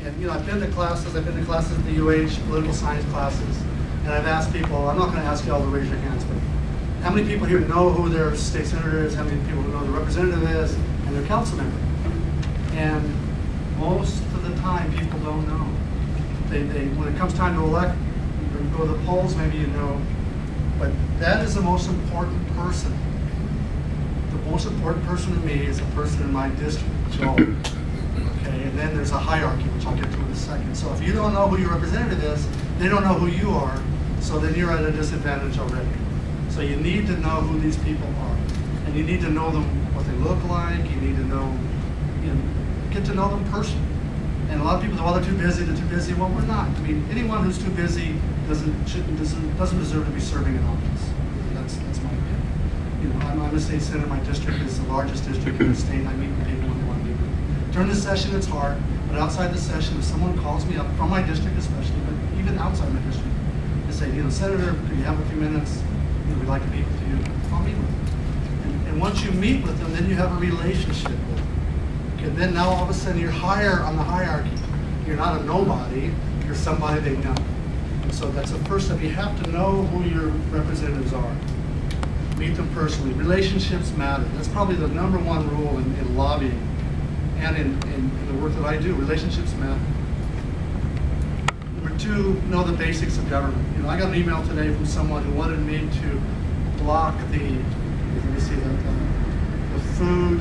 And you know, I've been to classes at the UH, political science classes, and I've asked people, I'm not going to ask you all to raise your hands, but how many people here know who their state senator is, how many people know the representative is, and their council member? And most of the time, people don't know. When it comes time to elect, you go to the polls, maybe you know, but that is the most important person. The most important person to me is the person in my district, Joe. Okay, and then there's a hierarchy, which I'll get to in a second. So if you don't know who your representative is, they don't know who you are, so then you're at a disadvantage already. So you need to know who these people are. And you need to know them, what they look like, you need to know, get to know them personally. And a lot of people say, well, they're too busy, they're too busy. Well, we're not. I mean, anyone who's too busy doesn't deserve to be serving in office. That's my opinion. You know, I'm a state senator, my district is the largest district in the state, I meet with people when they want to meet with me. During the session, it's hard, but outside the session, if someone calls me up, from my district especially, but even outside my district, they say, you know, Senator, could you have a few minutes? You know, we'd like to meet with you. I'll meet with them. And once you meet with them, then you have a relationship with them. Okay, then now all of a sudden you're higher on the hierarchy. You're not a nobody, you're somebody they know. And so that's the first step. You have to know who your representatives are. Meet them personally. Relationships matter. That's probably the #1 rule in lobbying and in the work that I do. Relationships matter. Number 2, know the basics of government. You know, I got an email today from someone who wanted me to block the Food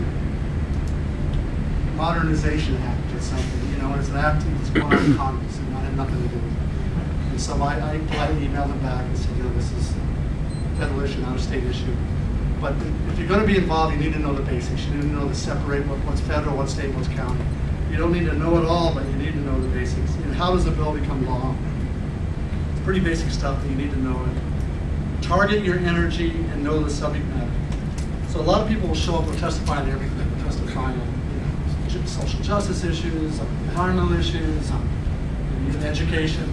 Modernization Act or something. You know, it's an act that's going on in Congress and I had nothing to do with it. And so I politely emailed him back and said, you know, this is a federal issue, not a state issue. But if you're going to be involved, you need to know the basics. You need to know to separate what's federal, what's state, what's county. You don't need to know it all, but you need to know the basics. And how does a bill become law? It's pretty basic stuff that you need to know it. Target your energy and know the subject matter. So a lot of people will show up and testify on everything. They'll testify on social justice issues, on environmental issues, on education.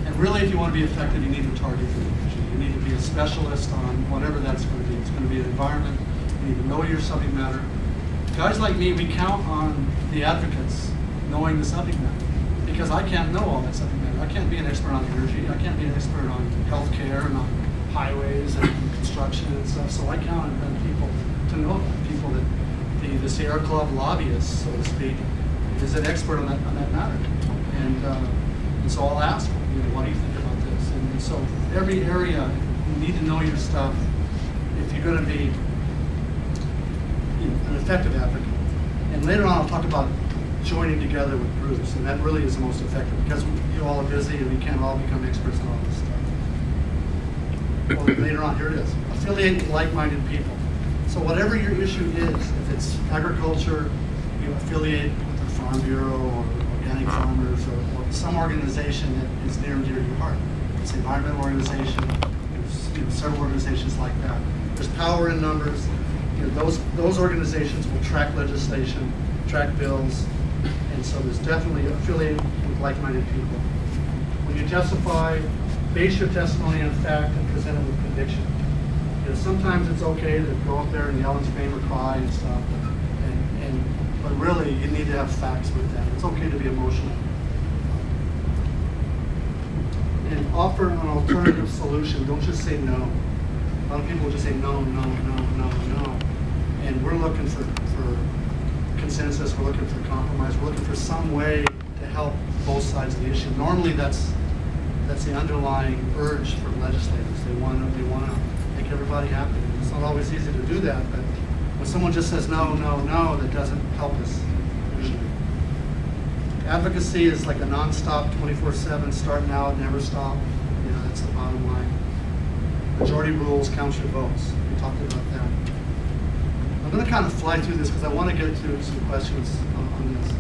And really, if you want to be effective, you need to target your energy. You need to be a specialist on whatever that's going to be. It's going to be an environment. You need to know your subject matter. Guys like me, we count on the advocates knowing the subject matter because I can't know all that subject matter. I can't be an expert on energy. I can't be an expert on healthcare and on highways and construction and stuff. So I count on people to know that. People that the Sierra Club lobbyist, so to speak, is an expert on that matter. And so I'll ask them, you know, what do you think about this? And so every area, you need to know your stuff if you're going to be an effective advocate. And later on I'll talk about joining together with groups, and that really is the most effective because you all are busy and we can't all become experts on all this stuff. Well, later on, here it is. Affiliate with like-minded people. So whatever your issue is, if it's agriculture, you affiliate with the Farm Bureau or organic farmers or some organization that is near and dear to your heart. It's an environmental organization. There's several organizations like that. There's power in numbers. Those organizations will track legislation, track bills, and so there's definitely affiliated with like-minded people. When you testify, base your testimony on fact and present it with conviction. Sometimes it's okay to go up there and yell and scream or cry and stuff, but really you need to have facts with that. It's okay to be emotional. And offer an alternative solution. Don't just say no. A lot of people just say no, no, no, no, no. And we're looking for consensus, we're looking for compromise, we're looking for some way to help both sides of the issue. Normally that's the underlying urge for legislators. They want to make everybody happy. It's not always easy to do that, but when someone just says no, no, no, that doesn't help us usually. Advocacy is like a non-stop 24/7, start now, never stop. You know, that's the bottom line. Majority rules, count your votes. We talked about that. I'm going to kind of fly through this because I want to get to some questions on this.